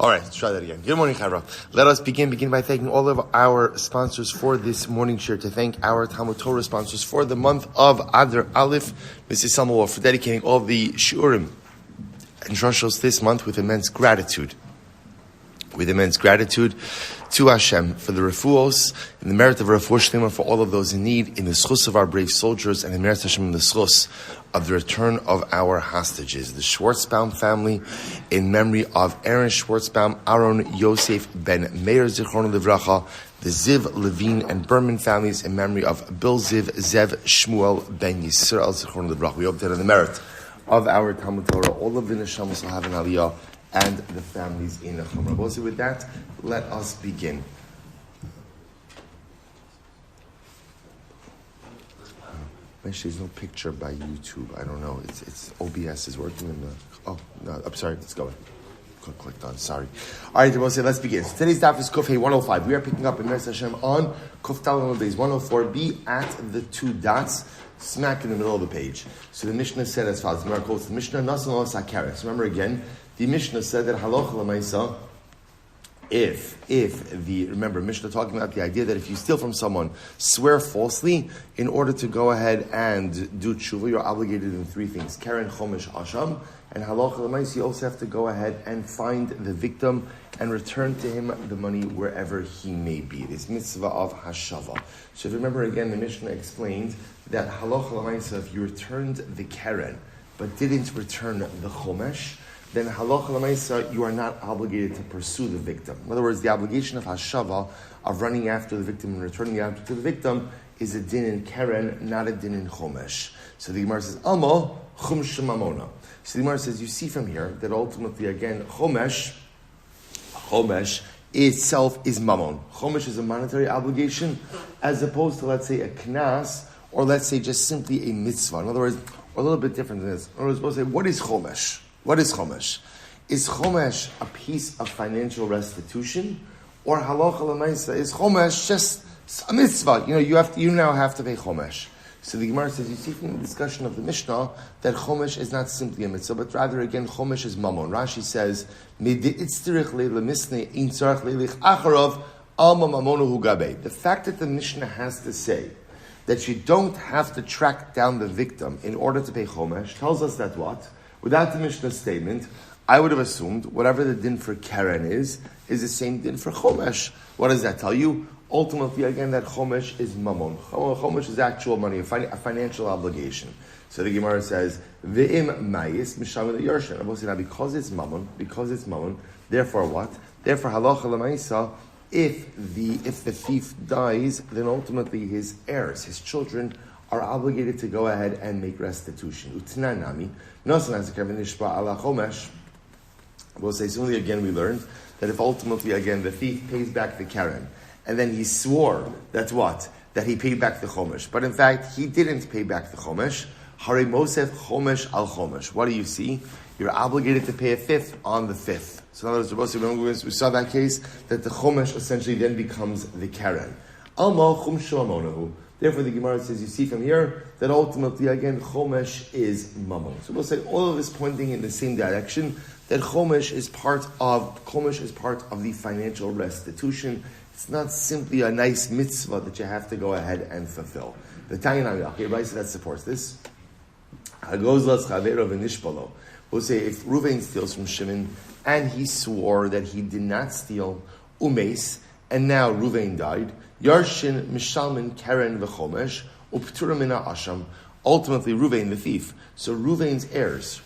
All right, let's try that again. Good morning, Chayra. Let us begin by thanking all of our sponsors for this morning share, to thank our Talmud Torah sponsors for the month of Adar Aleph, Mrs. Selma Woolf, for dedicating all the Shiurim and Drushos this month with immense gratitude. To Hashem for the refuos and the merit of refuah sheleima for all of those in need, in the zchus of our brave soldiers, and the merit of Hashem in the zchus of the return of our hostages. The Schwarzbaum family, in memory of Aaron Schwarzbaum, Aharon Yosef ben Meir, the Lavine and Behrman families, in memory of Bill Ziv, Zev Shmuel ben Yisrael. We hope that in the merit of our Talmud Torah, all of the Neshama will have an aliyah, and the families in Neshama. So with that, let us begin. Actually, there's no picture by YouTube. I don't know. It's OBS is working in the. Oh no! I'm sorry. Let's go. Clicked on. Sorry. All right, let's begin. So today's daf is Kuf Hey 105. We are picking up in Meir Hashem on Kuf Talmud Beis 104. Be at the two dots, smack in the middle of the page. So the Mishnah said as follows. Meir quotes the Mishnah. Nasan lo sakaris. Remember again. The Mishnah said that halacha l'maisa, remember Mishnah talking about the idea that if you steal from someone, swear falsely in order to go ahead and do tshuva, you're obligated in three things: keren, chomesh, asham, and halacha l'maisa. You also have to go ahead and find the victim and return to him the money wherever he may be. This mitzvah of hashava. So if you remember again, the Mishnah explained that halacha l'maisa, if you returned the keren but didn't return the chomesh, then halacha l'maisa, you are not obligated to pursue the victim. In other words, the obligation of hashava, of running after the victim and returning after to the victim, is a din in keren, not a din in chomesh. So the Gemara says, Alma chum shemamona. So the Gemara says, you see from here that ultimately, again, chomesh itself is mamon. Chomesh is a monetary obligation, as opposed to, let's say, a knas, or let's say just simply a mitzvah. In other words, a little bit different than this. In other words, we'll say, what is chomesh? What is chomesh? Is chomesh a piece of financial restitution, or halacha l'maisa is chomesh just a mitzvah? You now have to pay chomesh. So the Gemara says, you see from the discussion of the Mishnah that chomesh is not simply a mitzvah, but rather again chomesh is mamon. Rashi says, the fact that the Mishnah has to say that you don't have to track down the victim in order to pay chomesh tells us that what? Without the Mishnah's statement, I would have assumed whatever the din for keren is the same din for chomesh. What does that tell you? Ultimately, again, that chomesh is mamon. Chomesh is actual money, a financial obligation. So the Gemara says, "Ve'im mayis mishamel yarshin." Now, because it's mamon, therefore what? Therefore, halacha l'maisa, if the thief dies, then ultimately his heirs, his children, are obligated to go ahead and make restitution. Utnanami. We'll say similarly again, we learned that if ultimately again the thief pays back the keren, and then he swore that he paid back the chomesh, but in fact he didn't pay back the chomesh, Hare Mosef chomesh al chomesh. What do you see? You're obligated to pay a fifth on the fifth. So in other words, we saw that case that the chomesh essentially then becomes the keren. Alma chum shalamonahu. Therefore, the Gemara says, you see from here that ultimately, again, chomesh is mamon. So we'll say all of this pointing in the same direction, that chomesh is part of the financial restitution. It's not simply a nice mitzvah that you have to go ahead and fulfill. The Tainami, okay, right, so that supports this. We'll say if Ruvain steals from Shimon and he swore that he did not steal umes, and now Ruvain died, Yarshin Mishalmin Keren v'chomesh upturamina asham. Ultimately, Ruvain the thief. So Ruvain's heirs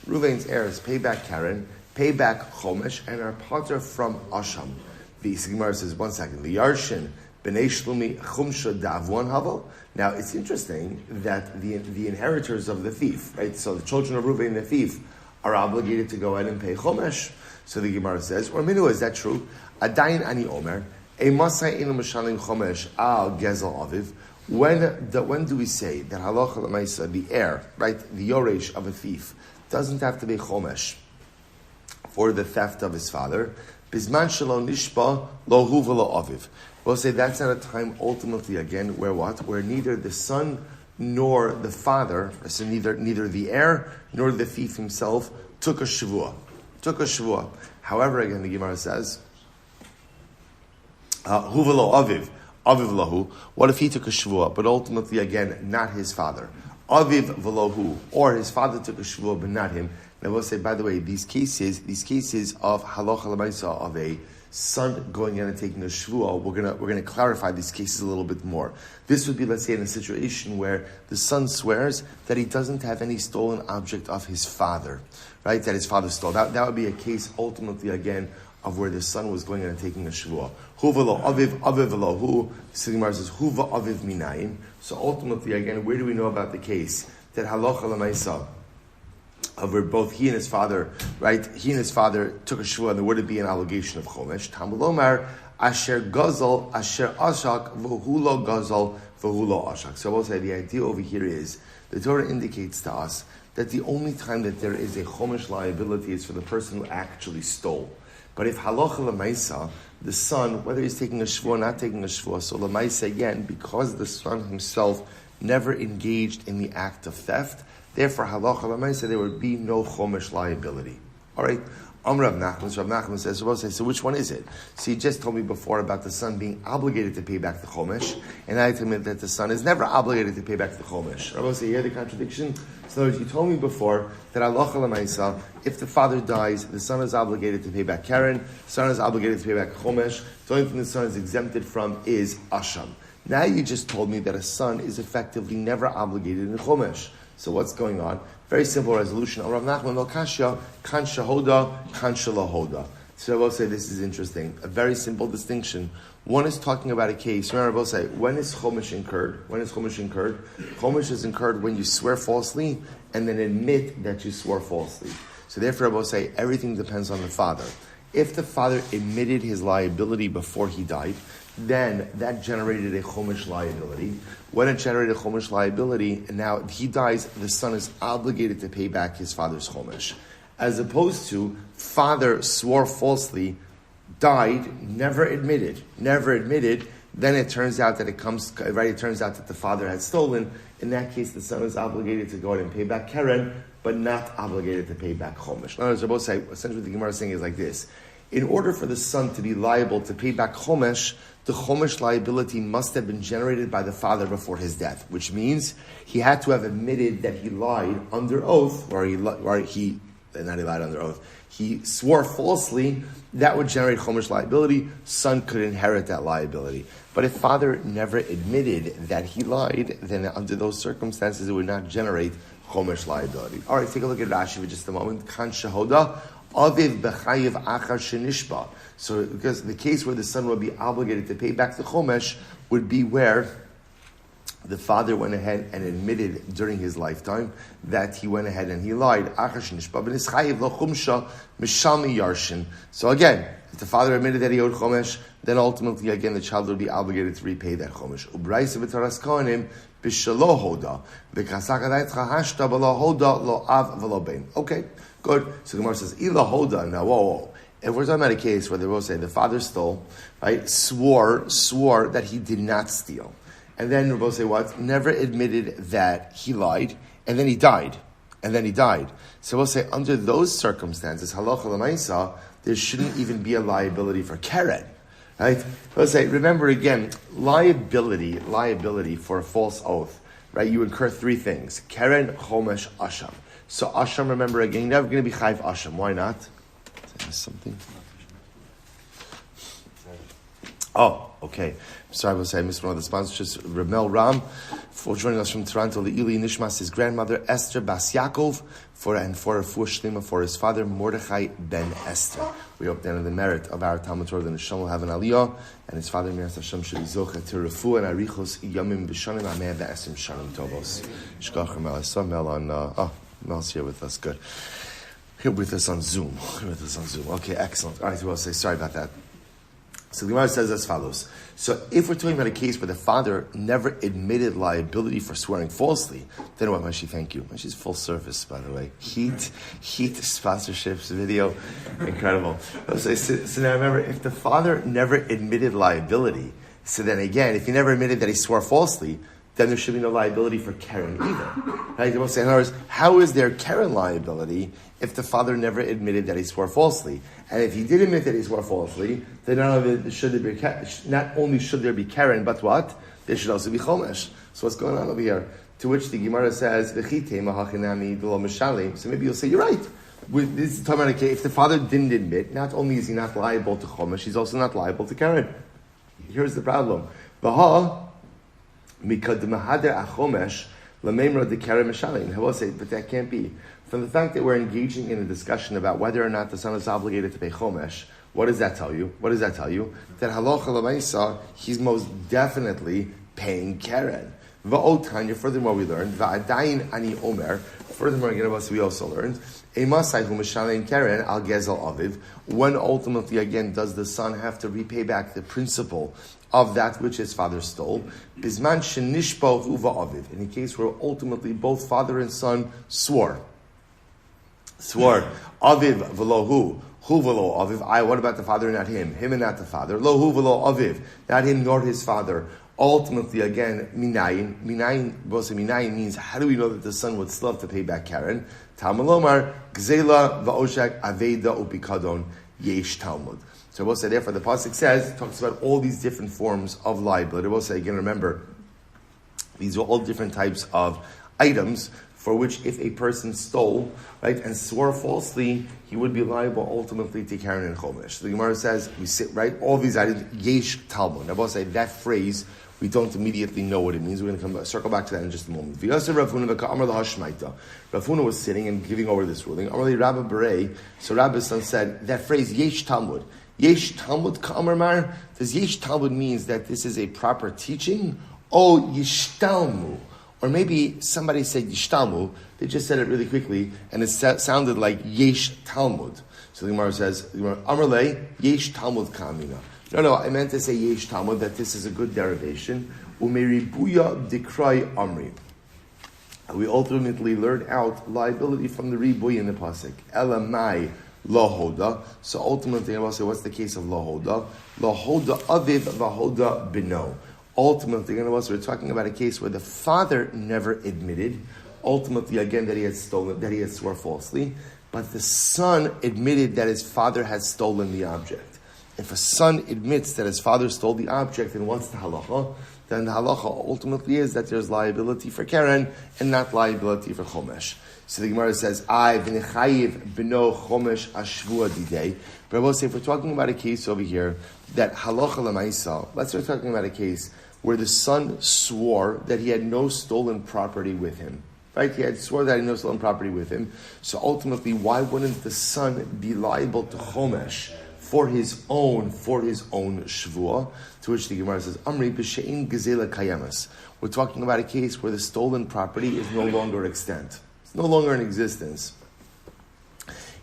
pay back Keren, pay back chomesh, and are pater from asham. The Gemara says, 1 second. The Yarshin b'nei shlumi chumsha davon havel. Now it's interesting that the inheritors of the thief, right? So the children of Ruvain the thief are obligated to go ahead and pay chomesh. So the Gemara says, or minu, is that true? Adayin ani omer. When do we say that halacha l'maisa, the heir, right, the yoresh of a thief, doesn't have to pay chomesh for the theft of his father? Bizman shelo nishba lo hu v'lo aviv. We'll say that's at a time ultimately again where neither the son nor the father, so neither the heir nor the thief himself took a shavua. took a shvuah. However, again, the Gemara says, hu v'lo aviv lahu. What if he took a shvuah, but ultimately, again, not his father? Aviv v'lo hu, or his father took a shvuah, but not him. And I will say, by the way, these cases of halacha l'maisa, of a son going in and taking a shvuah, we're gonna clarify these cases a little bit more. This would be, let's say, in a situation where the son swears that he doesn't have any stolen object of his father, right? That his father stole. That would be a case, ultimately, again, of where the son was going in and taking a shvuah. Hu v'lo aviv v'lo hu. The Gemara says, hu v'aviv minayim. So ultimately, again, where do we know about the case that halacha l'maisa, of where both he and his father, right? He and his father took a shvuah, and there would be an obligation of chomesh. Talmud Omar, asher gazal, asher ashak, v'hulo gazal, v'hulo ashak. So I will say the idea over here is the Torah indicates to us that the only time that there is a chomesh liability is for the person who actually stole. But if halacha l'maisa, the son, whether he's taking a shvuah or not taking a shvuah, so l'maisa again, because the son himself never engaged in the act of theft, therefore, halacha l'maisa, there would be no chomesh liability. All right. Rav Nachman says, so which one is it? So you just told me before about the son being obligated to pay back the chomesh, and I tell me that the son is never obligated to pay back the chomesh. Rabbi say, you hear the contradiction? So in other words, you told me before that halacha l'maisa, if the father dies, the son is obligated to pay back Karen, the son is obligated to pay back chomesh. The only thing the son is exempted from is asham. Now you just told me that a son is effectively never obligated in chomesh. So what's going on? Very simple resolution. Rav Nachman lo kashya, kan shahoda, kan shalahoda. So I will say this is interesting. A very simple distinction. One is talking about a case. Remember, I will say, when is chomesh incurred? When is chomesh incurred? Chomesh is incurred when you swear falsely and then admit that you swore falsely. So therefore, I will say, everything depends on the father. If the father admitted his liability before he died, then that generated a chomesh liability. When it generated a chomesh liability, and now if he dies, the son is obligated to pay back his father's chomesh. As opposed to, father swore falsely, died, never admitted, then it turns out that it turns out that the father had stolen. In that case, the son is obligated to go ahead and pay back Keren, but not obligated to pay back chomesh. In other words, I both say, essentially what the Gemara is saying is like this. In order for the son to be liable to pay back chomesh, the chomesh liability must have been generated by the father before his death, which means he had to have admitted that he lied under oath, he swore falsely. That would generate chomesh liability. Son could inherit that liability. But if father never admitted that he lied, then under those circumstances, it would not generate chomesh liability. All right, take a look at Rashi for just a moment. Kan shahoda. Aviv b'chayiv achar shenishba. So, because the case where the son would be obligated to pay back the chomesh would be where the father went ahead and admitted during his lifetime that he went ahead and he lied. Achar shenishba v'nischayiv lo chumsha mishami yarshin. So again, if the father admitted that he owed chomesh, then ultimately again the child would be obligated to repay that chomesh. Ubraisa v'taras kohanim b'shalo hoda v'kasakadayt chahashta b'lo hoda lo av v'lo bein. Okay. Good. So the Gemara says, Ila hoda. Now, whoa. If we're talking about a case where they will say the father stole, right, swore that he did not steal. And then we'll say what? Never admitted that he lied, and then he died. So we'll say under those circumstances, halacha l'maisa, there shouldn't even be a liability for Keren. Right? We'll say, remember again, liability for a false oath, right? You incur three things. Keren, chomesh, asham. So asham, remember again, you're never going to be chayv asham. Why not? Is something? Oh, okay. Sorry, I will say I missed one of the sponsors. Ramel Ram for joining us from Toronto. Le'ili Nishmas, his grandmother Esther Bas Yaakov, for refuah sheleima for his father Mordechai ben Esther. We hope that in the merit of our TALMUD Torah, the Neshama will have an aliyah, and his father Meir Hashem should be zechus to refuah and arichos yamim b'shanim ameh b'esim shanim tovos. Shkach Mel. I saw Mel on. Mel's here with us. Good. Here with us on Zoom. Okay, excellent. All right, we'll say sorry about that. So the Gemara says as follows. So if we're talking about a case where the father never admitted liability for swearing falsely, then what? Mashi, thank you. Mashi's full service, by the way. Hy'd sponsorships video. Incredible. So now remember, if the father never admitted liability, so then again, if he never admitted that he swore falsely, then there should be no liability for Karen either. Right? In other words, how is there Karen liability if the father never admitted that he swore falsely? And if he did admit that he swore falsely, then not only should there be Karen, but what? There should also be Chomesh. So what's going on over here? To which the Gemara says, so maybe you'll say, you're right. This is talking about if the father didn't admit, not only is he not liable to Chomesh, he's also not liable to Karen. Here's the problem. But that can't be. From the fact that we're engaging in a discussion about whether or not the son is obligated to pay Chomesh, what does that tell you? That halacha l'maisa, he's most definitely paying Karen. Furthermore, we learned, furthermore, we also learned, when ultimately, again, does the son have to repay back the principal of that which his father stole? In the case where ultimately both father and son swore. Aviv v'lo hu v'lo aviv. What about the father and not him? Him and not the father. Lo hu v'lo aviv. Not him nor his father. Ultimately, again, minayin means, how do we know that the son would still have to pay back Karen? Talmud lomar, gzela va'oshak aveda upikadon yesh Talmud. So we'll say, therefore, the pasuk says, talks about all these different forms of liability. We'll say, again, remember, these are all different types of items for which if a person stole, right, and swore falsely, he would be liable ultimately to Karen and Chomesh. So the Gemara says, we sit, right, all these items, yesh Talmud. Now we'll say, that phrase, we don't immediately know what it means. We're going to circle back to that in just a moment. Ravuna was sitting and giving over this ruling. So Rabbi's son said, that phrase, yesh Talmud. Yesh Talmud ka'amar. Does yesh Talmud means that this is a proper teaching? Oh, yishtalmu. Or maybe somebody said yishtalmu. They just said it really quickly, and it sounded like yesh Talmud. So the Gemara says, Amarle, yesh Talmud ka'amina. No, I meant to say yesh Talmud, that this is a good derivation. Umeribuya dikrai amri. We ultimately learned out liability from the ribuy in the pasuk. Elamai lahoda. So ultimately, I will say, what's the case of lahoda? Lahoda aviv vahoda bino. Ultimately, we're talking about a case where the father never admitted, ultimately, again, that he had stolen, that he had swore falsely, but the son admitted that his father had stolen the object. If a son admits that his father stole the object, then what's the halacha? Then the halacha ultimately is that there's liability for Karen and not liability for Chomesh. So the Gemara says, I v'nechayiv b'no Chomesh ashvua didei. But I will say, if we're talking about a case over here, that halacha l'maisa, let's start talking about a case where the son swore that he had no stolen property with him. Right? He had swore that he had no stolen property with him. So ultimately, why wouldn't the son be liable to Chomesh for his own shvuah? To which the Gemara says, Amri b'she'in gezela kayamas. We're talking about a case where the stolen property is no longer extant. It's no longer in existence.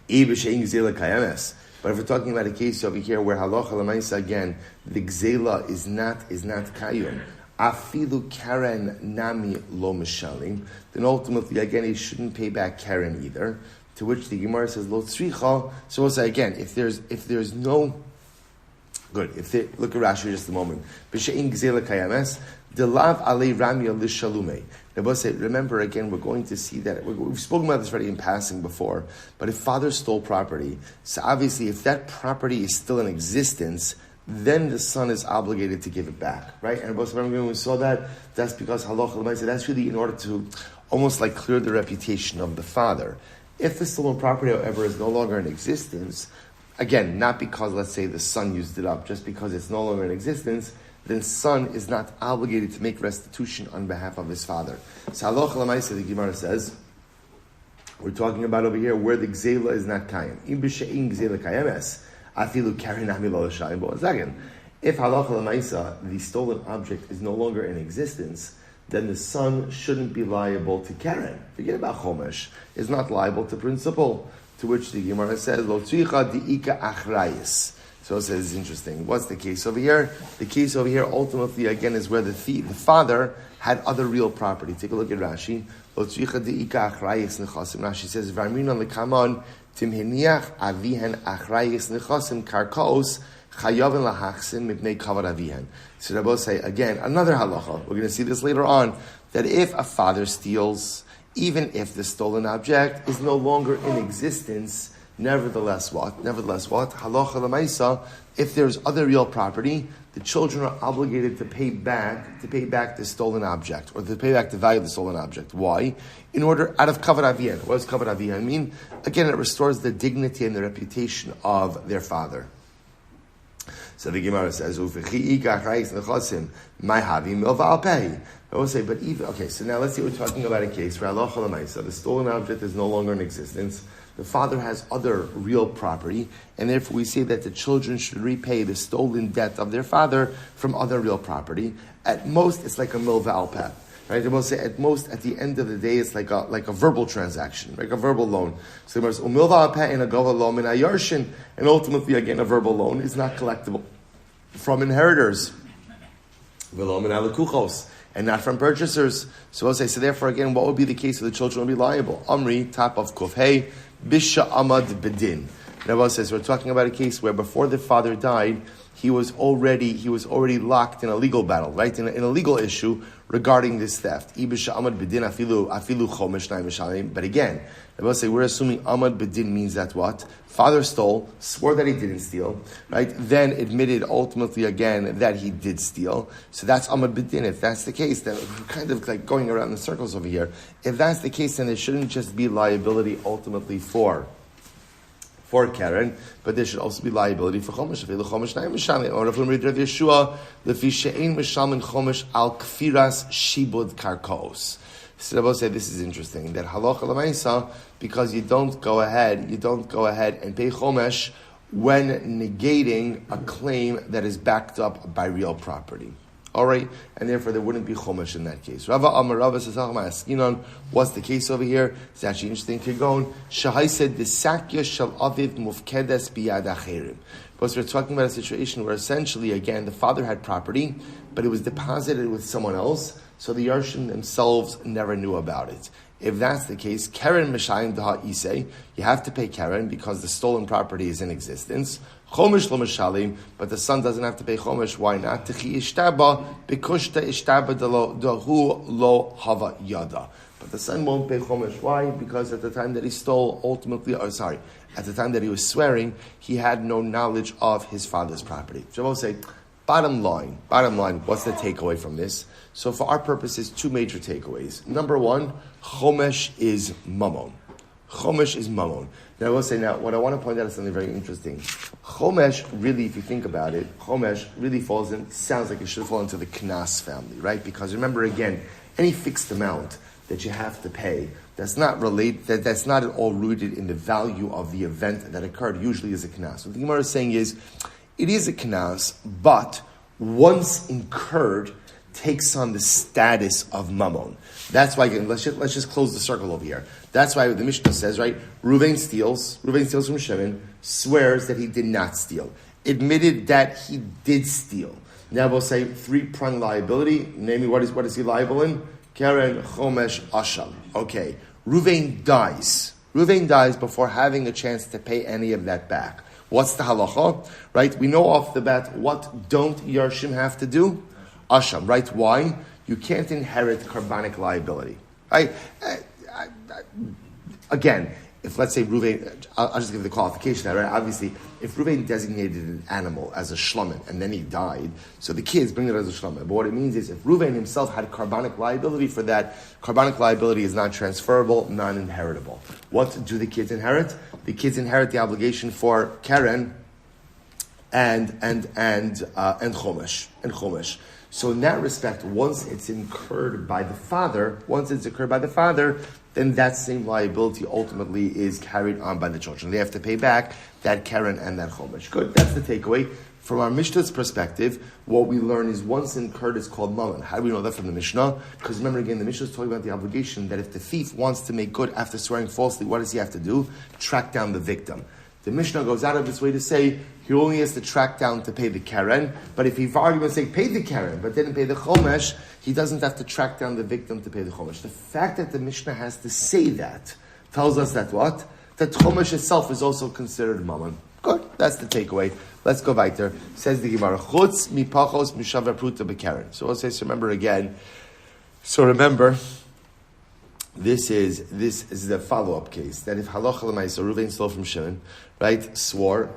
B'she'in gezela kayamas. But if we're talking about a case over here where halacha l'maisa, again, the gzela is not kayum, afilu karen nami lo mishalim, then ultimately, again, he shouldn't pay back Karen either. To which the Gemara says, lo tzricha. So we'll say again, if there's no, good, look at Rashi just a moment. B'she'in gzela kayames, delav alei ramya lishalume. Now, we'll say, remember again, we're going to see that, we've spoken about this already in passing before, but if father stole property, so obviously if that property is still in existence, then the son is obligated to give it back, right? And remember when we saw that, that's because halacha l'maisa, that's really in order to almost like clear the reputation of the father. If the stolen property, however, is no longer in existence, again, not because, let's say, the son used it up, just because it's no longer in existence, then son is not obligated to make restitution on behalf of his father. So halacha l'maisa, the Gemara says, we're talking about over here where the gzela is not kayim. Im b'she'in gzela kayemes, afilu karen nami lo l'shayim bo azagin. If halacha l'maisa, the stolen object is no longer in existence, then the son shouldn't be liable to Karen. Forget about Chomesh. Is not liable to principal. To which the Gemara says, Lo tzricha di'ika achrayis. So it says, it's interesting. What's the case over here? The case over here ultimately, again, is where the father had other real property. Take a look at Rashi. Lo tzricha di'ika achrayis nechasim. Rashi says, Varminon lekaman timheniach avihen achrayis nechasim karkaos chayavin lahachsin mipnei kavod avihen. So Rabbi say again another halacha. We're going to see this later on, that if a father steals, even if the stolen object is no longer in existence, nevertheless what? Halacha l'maisa, if there's other real property, the children are obligated to pay back the stolen object, or to pay back the value of the stolen object. Why? In order, out of kavod avihen. What does kavod avihen mean? Again, it restores the dignity and the reputation of their father. So the Gemara says, I will say, but even, okay, so now let's say we're talking about a case where halacha l'maisa, the stolen object is no longer in existence. The father has other real property, and therefore we say that the children should repay the stolen debt of their father from other real property. At most, it's like a milva al peh. Right? We'll say at most, at the end of the day, it's like a verbal transaction, like a verbal loan. So there's milva al peh and a gova loan in a yarshin, and ultimately, again, a verbal loan is not collectible from inheritors. V'lo min alakuchos, and not from purchasers. So we'll say, so therefore, again, what would be the case if the children would be liable? Amri, top of kuf hey, bisha amad bedin. Rabbi says we're talking about a case where before the father died, he was already locked in a legal battle, right? In a legal issue regarding this theft. Ibisha amad bedin afilu chomesh nai mishalim. But again, Rabbi says we're assuming amad bedin means that what? Father stole, swore that he didn't steal, right? Then admitted ultimately again that he did steal. So that's amad bedin. If that's the case, then we're kind of like going around in circles over here. If that's the case, then there shouldn't just be liability ultimately for Karen, but there should also be liability for chomesh. Or if we read Rav Yeshua, lefi she'ein mishalmin chomesh al kfiras shibud karkos. So Rabbi say this is interesting, that halacha l'maisa, because you don't go ahead and pay chomesh when negating a claim that is backed up by real property. All right, and therefore there wouldn't be chomesh in that case. Rava Amar Rava says, what's the case over here? It's actually interesting. Kegon Shahai said the sakya shall aviv mufkedes biyad acherim. Because we're talking about a situation where essentially, again, the father had property, but it was deposited with someone else, so the Yarshim themselves never knew about it. If that's the case, Karen Meshayim Daha Isei, you have to pay Karen because the stolen property is in existence. Chomesh lo Meshalim, but the son doesn't have to pay Chomesh. Why not? Techi ishtaba, bekushta ishtaba dahu lo hava yada. But the son won't pay Chomesh. Why? Because at the time that he stole, at the time that he was swearing, he had no knowledge of his father's property. So I will say, bottom line, what's the takeaway from this? So for our purposes, two major takeaways. Number one, Chomesh is mammon. Now I will say, what I want to point out is something very interesting. Chomesh, really, if you think about it, Chomesh really sounds like it should fall into the Knas family, right? Because remember again, any fixed amount that you have to pay, that's not at all rooted in the value of the event that occurred, usually is a Knas. What the Gemara is saying is, it is a Knas, but once incurred, takes on the status of mammon. That's why, again, let's just close the circle over here. That's why the Mishnah says, right, Reuven steals from Shimon, swears that he did not steal, admitted that he did steal. Now we'll say three-pronged liability, namely what is he liable in? Karen, Chomesh, Asham. Okay, Reuven dies before having a chance to pay any of that back. What's the halacha? Right, we know off the bat, what don't Yarshim have to do? Asham, right? Why? You can't inherit carbonic liability. Right? Again, if let's say Reuven, I'll just give the qualification, right? Obviously, if Reuven designated an animal as a shlomen and then he died, so the kids bring it as a shlomen. But what it means is if Reuven himself had carbonic liability for that, carbonic liability is not transferable, non-inheritable. What do the kids inherit? The kids inherit the obligation for Karen and Chomesh. So in that respect, once it's incurred by the father, then that same liability ultimately is carried on by the children. They have to pay back that Karen and that Chomesh. Good, that's the takeaway. From our Mishnah's perspective, what we learn is once incurred is called mammon. How do we know that from the Mishnah? Because remember again, the Mishnah is talking about the obligation that if the thief wants to make good after swearing falsely, what does he have to do? Track down the victim. The Mishnah goes out of its way to say he only has to track down to pay the Karen, but if he, for argument's sake, paid the Karen but didn't pay the Chomesh, he doesn't have to track down the victim to pay the Chomesh. The fact that the Mishnah has to say that tells us that what? That Chomesh itself is also considered mammon. Good. That's the takeaway. Let's go weiter. Says the Gemara, Chutz mipachos mishaver pruta bekaren. So we'll say, so remember again. So remember, this is the follow-up case, that if halacha l'maisa, Reuven stole from Shimon, right, swore,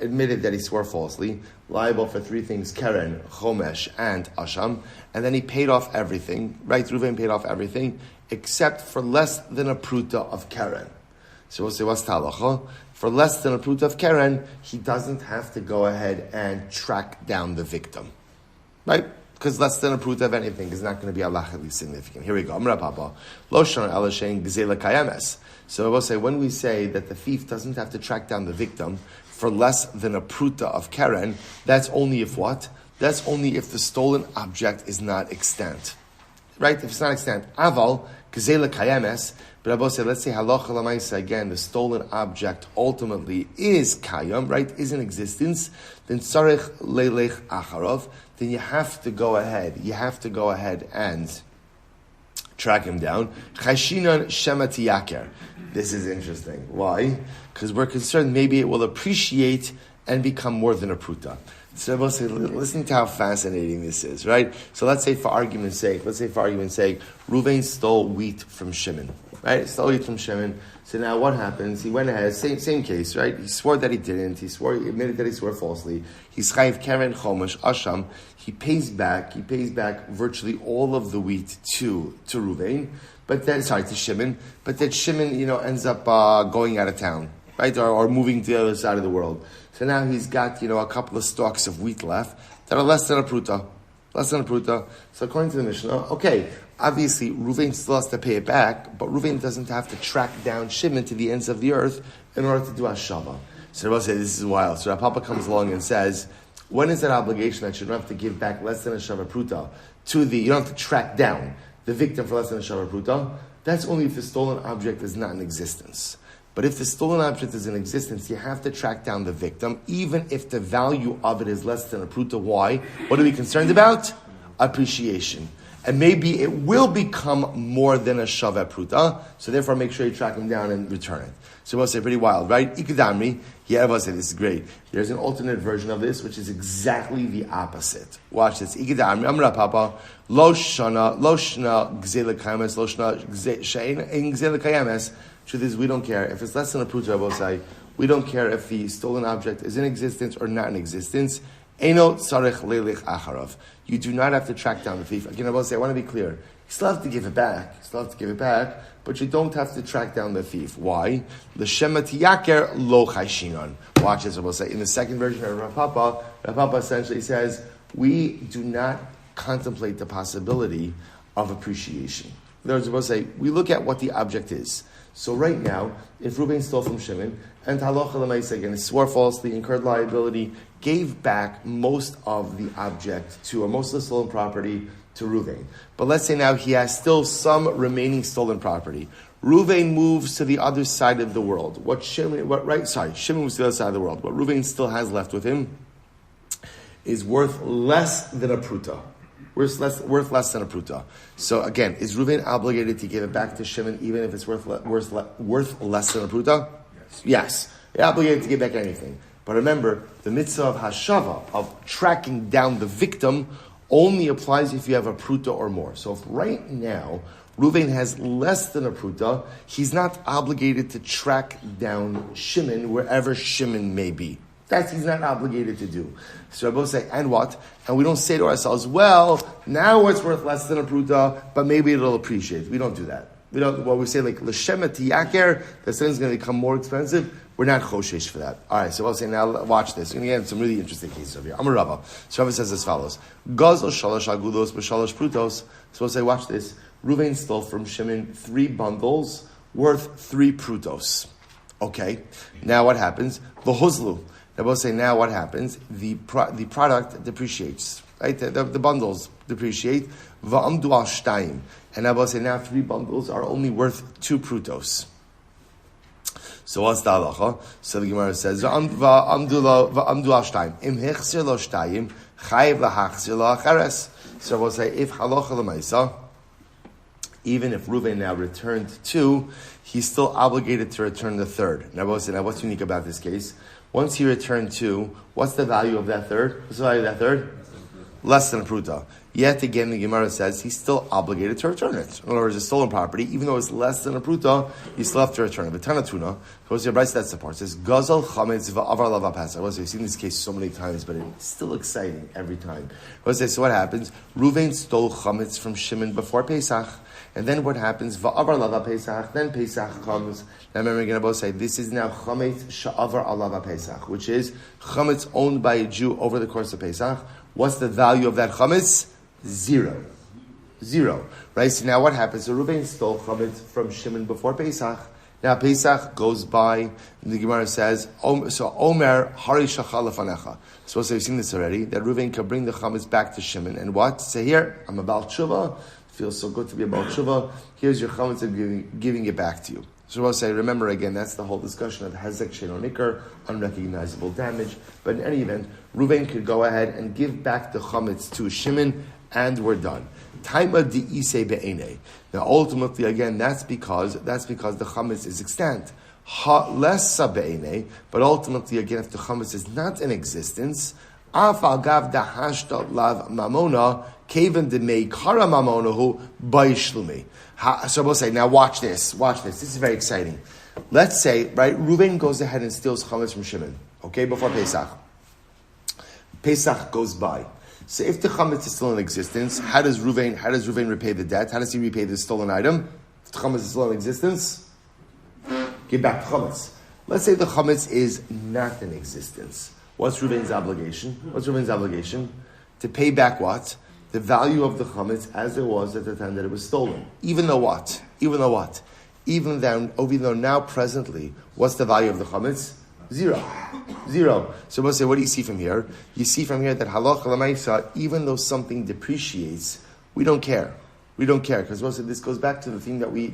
admitted that he swore falsely, liable for three things, keren, chomesh, and asham, and then he paid off everything, right, Reuven paid off everything, except for less than a pruta of keren. So we'll say, what's halacha? For less than a pruta of keren, he doesn't have to go ahead and track down the victim, right? Because less than a pruta of anything is not going to be halachically significant. Here we go. So we'll say, when we say that the thief doesn't have to track down the victim for less than a pruta of keren, that's only if what? That's only if the stolen object is not extant. Right? If it's not extant. Aval, gzela kayemes. But I will say, let's say halacha l'maisa again, the stolen object ultimately is kayam, right? Is in existence. Then tzarich leilech acharov. Then you have to go ahead. You have to go ahead and track him down. Chashinon shemati yaker. This is interesting. Why? Because we're concerned maybe it will appreciate and become more than a pruta. So we'll say, listen to how fascinating this is, right? So let's say for argument's sake, Reuven stole wheat from Shimon, right? Stole wheat from Shimon. So now what happens? He went ahead, same case, right? He swore that he didn't. He admitted that he swore falsly. He's chayiv keren chomesh asham. He pays back virtually all of the wheat to Reuven, to Shimon. But then Shimon, ends up going out of town, right? Or moving to the other side of the world. So now he's got, a couple of stalks of wheat left that are less than a pruta. So according to the Mishnah, okay, obviously Reuven still has to pay it back, but Reuven doesn't have to track down Shimon to the ends of the earth in order to do hashava. So Rabbi say this is wild. So Rabbi Papa comes along and says, when is that obligation that you don't have to give back less than a shava pruta you don't have to track down the victim for less than a shava pruta? That's only if the stolen object is not in existence. But if the stolen object is in existence, you have to track down the victim, even if the value of it is less than a pruta. Why? What are we concerned about? Appreciation. And maybe it will become more than a shava pruta, so therefore make sure you track him down and return it. So we'll say pretty wild, right? Ikadamri, yeah, we'll say this is great. There's an alternate version of this, which is exactly the opposite. Watch this. Ikadamri, Amra Papa, lo shana gzela kayemes, lo shana shein gzela kayemes. Truth is, we don't care. If it's less than a pruta, I will say, we don't care if the stolen object is in existence or not in existence. Eino tzarich leilech acharov. You do not have to track down the thief. Again, I will say, I want to be clear. You still have to give it back. But you don't have to track down the thief. Why? L'shemati yaker lo chayshinon. Watch this, I will say. In the second version of Rav Papa essentially says, we do not contemplate the possibility of appreciation. In other words, I will say, we look at what the object is. So right now, if Reuven stole from Shimon, and halacha l'maisa again, swore falsely, incurred liability, gave back most of the object or most of the stolen property to Reuven. But let's say now he has still some remaining stolen property. Reuven moves to the other side of the world. Shimon moves to the other side of the world. What Reuven still has left with him is worth less than a pruta. Worth less than a pruta. So again, is Reuven obligated to give it back to Shimon even if it's worth less than a pruta? Yes. You're obligated to give back anything. But remember, the mitzvah of hashava, of tracking down the victim, only applies if you have a pruta or more. So if right now Reuven has less than a pruta, he's not obligated to track down Shimon wherever Shimon may be. That he's not obligated to do. So Rabbi say, and what? And we don't say to ourselves, well, now it's worth less than a pruta, but maybe it'll appreciate. We don't do that. We don't. What we say, like l'shemati yaker, that something's going to become more expensive. We're not choshesh for that. All right. So I'll say now, watch this. We're going to get some really interesting cases over here. I'm a Rava. So Rava says as follows: Gazal shalosh agudos b'shalosh prutos. So I'll say, watch this. Reuven stole from Shimon 3 bundles worth 3 prutos. Okay. Now what happens? V'huzlu. I will say now what happens? The product depreciates, right? The bundles depreciate. Va'amdu al shtayim. And I will say now 3 bundles are only worth 2 prutos. So what's the halacha? So the Gemara says, va'amdu al shtayim. Im hechzir lo shtayim, chayiv lahachzir lo acheres. So I will say, if halacha l'maisa, even if Reuven now returned 2, he's still obligated to return the 3rd. Now I will say, now what's unique about this case? Once he returned 2, what's the value of that third? What's the value of that third? Less than a pruta. Yet again, the Gemara says he's still obligated to return it. In other words, it's stolen property, even though it's less than a pruta, you still have to return it. But Tanatuna, because your Bryce that supports says Gazal Chametz Va'avar Lava Pasa. We've seen this case so many times, but it's still exciting every time. So what happens? Ruvain stole Chametz from Shimon before Pesach. And then what happens? Va'avar Lava Pesach. Then Pesach comes. Now remember, we're going to both say this is now Chametz Sha'avar Alava Pesach, which is Chametz owned by a Jew over the course of Pesach. What's the value of that Chametz? 0. Right? So now what happens? So Reuben stole Chametz from Shimon before Pesach. Now Pesach goes by, and the Gemara says, so Omer Hari Shachal Lefanecha. So we've seen this already, that Reuben can bring the Chametz back to Shimon. And what? Say here, I'm a Baal Tshuva. Feels so good to be a Baal Tshuva. Here's your Chametz, I'm giving it back to you. So we'll say, remember again, that's the whole discussion of Hezek Sheno Nikar, unrecognizable damage. But in any event, Reuven could go ahead and give back the Chametz to Shimon, and we're done. Taima di'ise be'ene. Now ultimately, again, that's because the Chametz is extant. Ha lessa be'ene, but ultimately, again, if the Chametz is not in existence, af al gav dahashta lav mamona, kaven de mei kara mamonahu ba'ishlumi. So we'll say, now watch this. This is very exciting. Let's say, right, Reuven goes ahead and steals Chametz from Shimon, okay, before Pesach. Pesach goes by. So if the Chametz is still in existence, how does Reuven repay the debt? How does he repay the stolen item? If the Chametz is still in existence, give back the Chametz. Let's say the Chametz is not in existence. What's Reuven's obligation? To pay back what? The value of the Chametz as it was at the time that it was stolen. Even though now presently, what's the value of the Chametz? 0. So we'll say, what do you see from here? You see from here that halacha l'maisa, even though something depreciates, we don't care. Because we'll say this goes back to the thing that we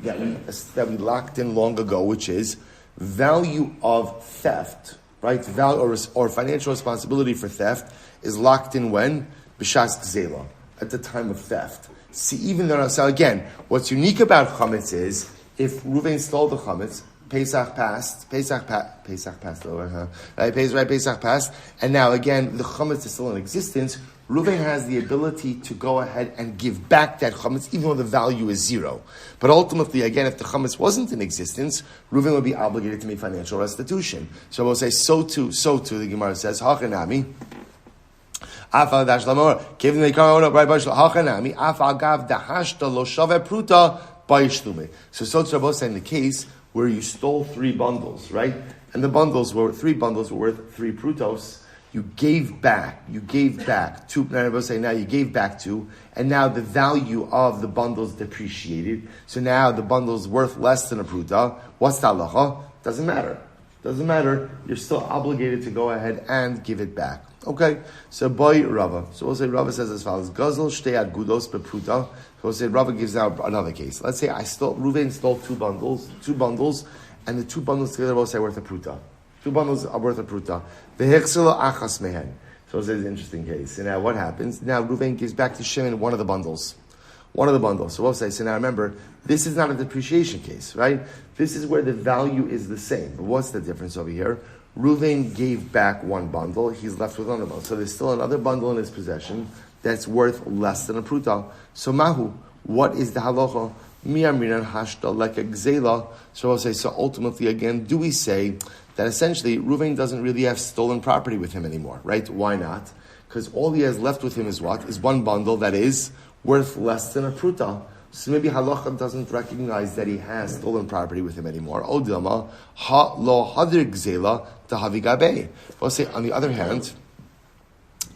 locked in long ago, which is value of theft, right? Value or financial responsibility for theft is locked in when? B'shas gzela, at the time of theft. See, even though, so again, what's unique about Chametz is, if Reuven stole the Chametz, Pesach passed, Pesach passed, and now again, the Chametz is still in existence. Reuven has the ability to go ahead and give back that Chametz, even though the value is 0. But ultimately, again, if the Chametz wasn't in existence, Reuven would be obligated to make financial restitution. So we'll say, so too, the Gemara says, Hachanami, Afal dash lamor, giving the Karona by Bash Hachanami, Afal gav dahashta lo shave pruta by Shlume. So Rabbi in the case where you stole 3 bundles, right? And the 3 bundles were worth 3 prutos. You gave back 2. Now you gave back 2, and now the value of the bundles depreciated. So now the bundle's worth less than a pruta. What's the halacha? Doesn't matter. You're still obligated to go ahead and give it back. Okay, so boy Rava. So we'll say Rava says as follows: Gazel shtei agudos bepruta. So we'll say Rava gives out another case. Let's say Reuven stole 2 bundles, and the 2 bundles together will say worth a pruta. 2 bundles are worth a pruta. Vehechselo achas mehen. So it's an interesting case. And now what happens? Now Reuven gives back to Shimon one of the bundles. So we'll say, so now remember, this is not a depreciation case, right? This is where the value is the same. But what's the difference over here? Reuven gave back 1 bundle, he's left with another bundle. So there's still another bundle in his possession that's worth less than a pruta. So mahu, what is the halacha? Mi'amiran hashta leka gzela. So I'll say, so ultimately again, do we say that essentially Reuven doesn't really have stolen property with him anymore, right? Why not? Because all he has left with him is what? Is 1 bundle that is worth less than a pruta. So maybe halacha doesn't recognize that he has stolen property with him anymore. Odilma ha lo hadir gzela tahavigabe. We'll say on the other hand,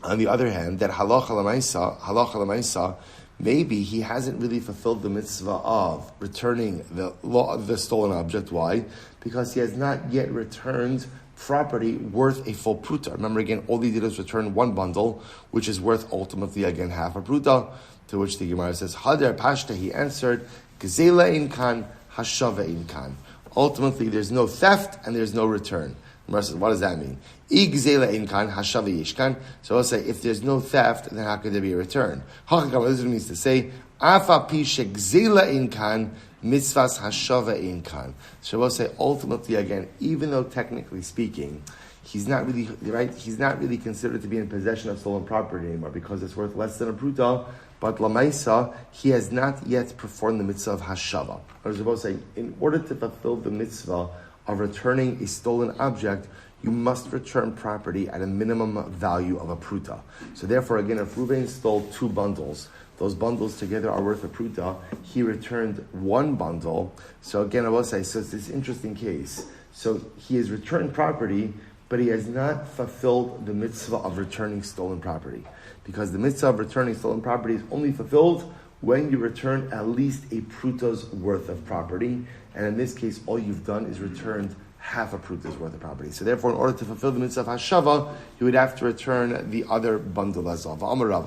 that halacha lemaisa, maybe he hasn't really fulfilled the mitzvah of returning the stolen object. Why? Because he has not yet returned property worth a full pruta. Remember again, all he did is return 1 bundle, which is worth ultimately again half a pruta. To which the Gemara says, Hadar Pashta, he answered, Gzela in kan, Hashava in kan. Ultimately, there's no theft and there's no return. The Gemara says, what does that mean? I Gzela in kan, Hashava yishkan. So I'll say, if there's no theft, then how could there be a return? Hakakam, this is what it means to say, Afa pishe Gzela in kan, mitzvahs Hashava in kan. So I'll say, ultimately, again, even though technically speaking, he's not really, right? He's not really considered to be in possession of stolen property anymore because it's worth less than a pruta. But lamaisa, he has not yet performed the mitzvah of hashava. I was supposed to say, in order to fulfill the mitzvah of returning a stolen object, you must return property at a minimum value of a pruta. So therefore, again, if Reuven stole 2 bundles, those bundles together are worth a pruta. He returned 1 bundle. So again, I will say, so it's this interesting case. So he has returned property, but he has not fulfilled the mitzvah of returning stolen property. Because the mitzvah of returning stolen property is only fulfilled when you return at least a pruta's worth of property. And in this case, all you've done is returned half a pruta's worth of property. So therefore, in order to fulfill the mitzvah of hashava, you would have to return the other bundle as well.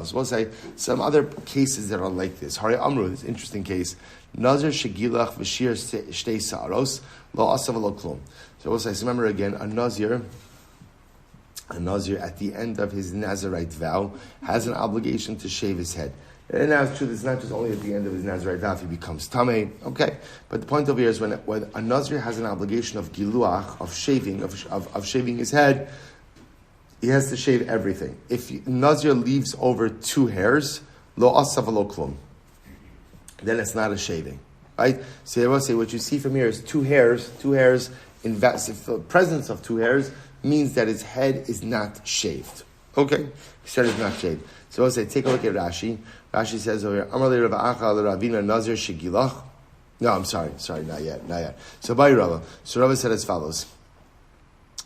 So we'll say some other cases that are like this. Hari Amru, this interesting case. Nazir shegilach v'shir shtei sa'aros lo asav lo klum. So we'll say, so remember again, a Nazir at the end of his Nazirite vow has an obligation to shave his head. And now it's true, it's not just only at the end of his Nazirite vow if he becomes tamei, okay? But the point over here is when a Nazir has an obligation of giluach, of shaving his head, he has to shave everything. If Nazir leaves over 2 hairs, lo asav lo klum, then it's not a shaving, right? So I will say what you see from here is 2 hairs, in the presence of 2 hairs means that his head is not shaved. Okay? His head is not shaved. So I'll say, take a look at Rashi. Rashi says over here, Amar le Rav Acha le Ravina Nazir shegilach. No, I'm sorry, not yet. So by Rava. So Rava said as follows.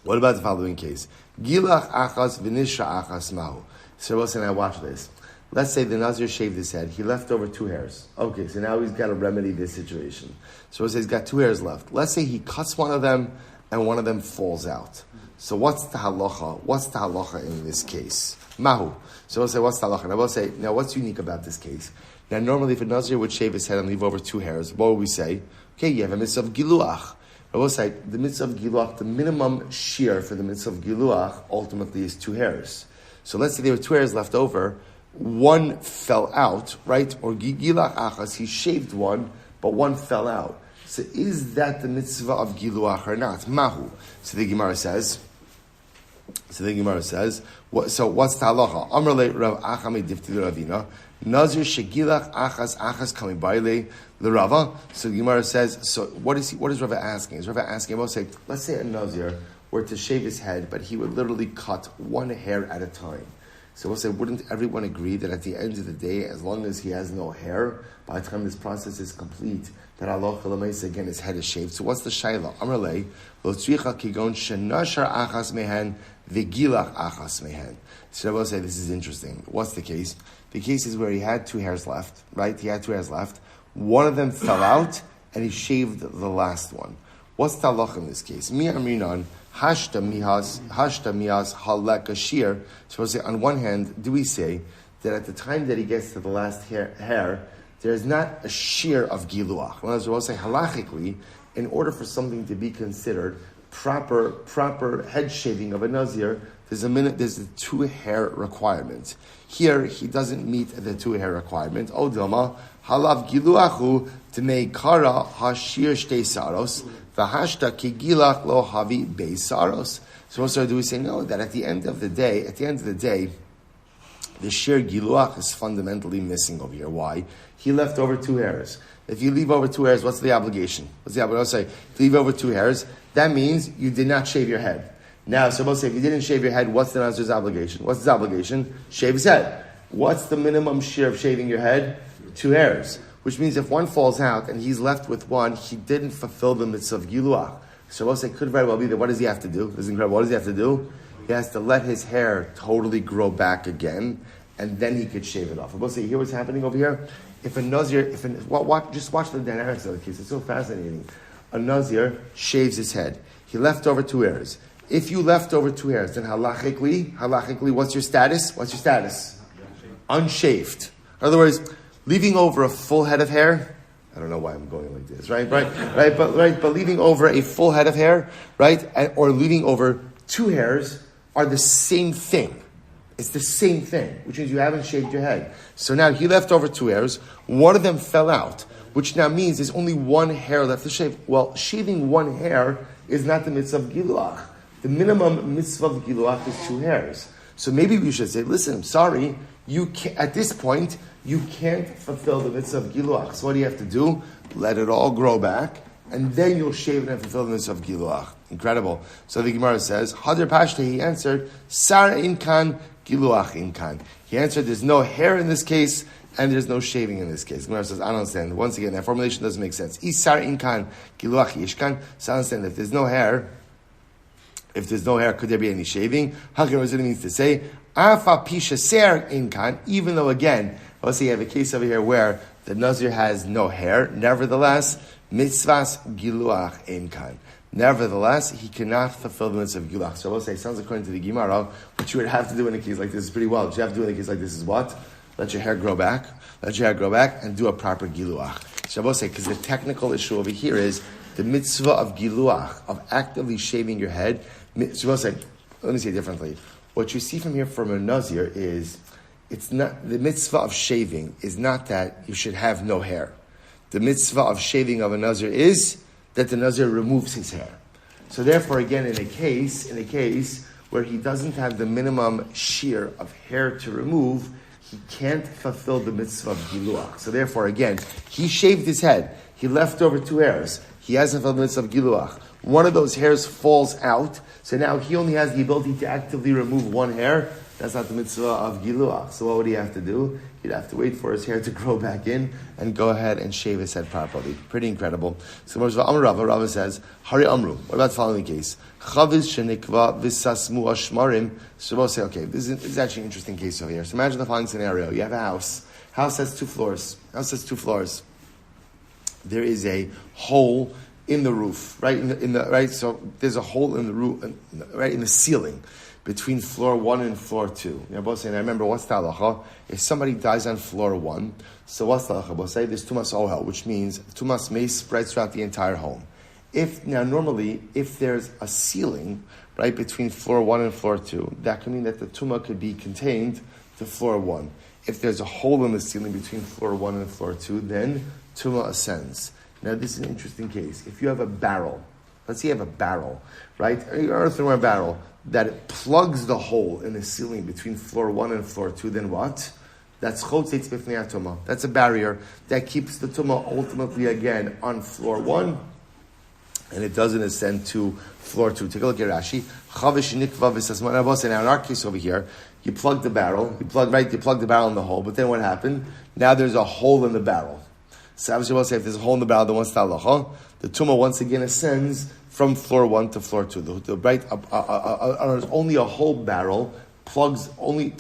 What about the following case? Gilach achas v'nishra achas mahu. So Rava said, now watch this. Let's say the Nazir shaved his head. He left over 2 hairs. Okay, so now he's got to remedy this situation. So Rava says he's got 2 hairs left. Let's say he cuts one of them and one of them falls out. So what's the halacha? What's the halacha in this case? Mahu. So we'll say, what's the halacha? And I will say, now what's unique about this case? Now normally if a Nazir would shave his head and leave over 2 hairs, what would we say? Okay, you have a mitzvah of giluach. I will say, the mitzvah of giluach, the minimum shear for the mitzvah of giluach ultimately is 2 hairs. So let's say there were 2 hairs left over, 1 fell out, right? Or gilach achas, he shaved 1, but 1 fell out. So is that the mitzvah of giluach or not? Mahu. So the Gemara says, so what's the halacha? Amar le Rav Achami difti Ravina Nazir shegilach achas kami baile l'Rava. So the Gemara says, so what is Rava asking? Is Rava asking? Let's say a Nazir were to shave his head, but he would literally cut 1 hair at a time. So we'll say, wouldn't everyone agree that at the end of the day, as long as he has no hair, by the time this process is complete, that Allah again his head is shaved? So what's the shayla? Amar le lo tzricha kigon shenashar achas mehen v'gilach achas mehen. So I will say this is interesting. What's the case? The case is where he had 2 hairs left, right? He had 2 hairs left. One of them fell out, and he shaved the last one. What's the halacha in this case? Mi amrinan hashta mihas halek ashir. So we'll say, on one hand, do we say that at the time that he gets to the last hair, there's not a shear of giluach? Well, as we'll say, halachically, in order for something to be considered proper head shaving of a Nazir, there's a 2 hair requirement. Here, he doesn't meet the 2 hair requirement. Odilma, halav giluachu t'mei kara hashir shtei saros, v'hashta kigilach lo havi bei saros. So also do we say, no, that at the end of the day, the sheer giluach is fundamentally missing over here. Why? He left over 2 hairs. If you leave over 2 hairs, what's the obligation? I'll say, if you leave over 2 hairs, that means you did not shave your head. Now, so we'll say, if you didn't shave your head, what's the Nazir's obligation? What's his obligation? Shave his head. What's the minimum shear of shaving your head? 2 hairs. Which means if 1 falls out and he's left with 1, he didn't fulfill the mitzvah of giluach. So we'll say, could very well be that. What does he have to do? This is incredible. What does he have to do? He has to let his hair totally grow back again, and then he could shave it off. We'll say, hear what's happening over here? If a Nazir, just watch the dynamics of the case. It's so fascinating. A Nazir shaves his head. He left over 2 hairs. If you left over 2 hairs, then halachically, what's your status? Unshaved. In other words, leaving over a full head of hair. I don't know why I'm going like this, right? But leaving over a full head of hair, right, or leaving over 2 hairs are the same thing. It's the same thing, which means you haven't shaved your head. So now he left over 2 hairs. 1 of them fell out, which now means there's only 1 hair left to shave. Well, shaving 1 hair is not the mitzvah of giluach. the minimum mitzvah of giluach is 2 hairs. So maybe we should say, listen, I'm sorry, you can't, at this point, you can't fulfill the mitzvah of giluach. So what do you have to do? Let it all grow back, and then you'll shave it and fulfill the mitzvah of giluach. Incredible. So the Gemara says, Hadar Pashte, he answered, Sar inkan, giluach inkan. He answered, there's no hair in this case, and there's no shaving in this case. Gemara says, I don't understand. Once again, that formulation doesn't make sense. Isar inkan, giluach yishkan. So I understand, if there's no hair, could there be any shaving? Hakim means to say, Afa pisha ser inkan, even though again, let's say you have a case over here where the Nazir has no hair, nevertheless, mitzvahs giluach inkan. Nevertheless, he cannot fulfill the mitzvah of giluach. So I will say, it sounds according to the Gemara, what you would have to do in a case like this is pretty well. What you have to do in a case like this is what? Let your hair grow back, and do a proper giluach. So I will say, because the technical issue over here is the mitzvah of giluach, of actively shaving your head. So I will say, let me say it differently. What you see from here from a Nazir is, it's not, the mitzvah of shaving is not that you should have no hair. The mitzvah of shaving of a Nazir is that the Nazir removes his hair. So therefore, again, in a case where he doesn't have the minimum shear of hair to remove, he can't fulfill the mitzvah of giluach. So therefore, again, he shaved his head. He left over 2 hairs. He hasn't fulfilled the mitzvah of giluach. One of those hairs falls out, so now he only has the ability to actively remove 1 hair. That's not the mitzvah of giluach. So what would he have to do? He'd have to wait for his hair to grow back in and go ahead and shave his head properly. Pretty incredible. So Rava says, Hari Amru. What about the following case? Chaviz shenikva v'sasmu ashmarim. So we'll say, okay, this is actually an interesting case over here. So imagine the following scenario. You have a house. House has 2 floors. There is a hole in the roof, right? Right. So there's a hole in the roof, right in the ceiling, between floor 1 and floor 2. You're both saying, I remember, what's the halacha? If somebody dies on floor 1, so what's the halacha? Both say there's tumas ohel, which means tumas may spread throughout the entire home. Normally, if there's a ceiling, right, between floor 1 and floor 2, that could mean that the tumah could be contained to floor 1. If there's a hole in the ceiling between floor 1 and floor 2, then tumah ascends. Now, this is an interesting case. If you have a barrel, let's say you have a barrel, right? An earthenware barrel that plugs the hole in the ceiling between floor 1 and floor 2, then what? That's chotzetz b'fnei tumah. That's a barrier that keeps the tumah ultimately again on floor 1, and it doesn't ascend to floor 2. Take a look at Rashi. Now in our case over here, you plug the barrel, you plug the barrel in the hole, but then what happened? Now there's a hole in the barrel. So obviously we'll say if there's a hole in the barrel, then what's the halacha? The tumah once again ascends from floor 1 to floor 2. Only a whole barrel plugs, only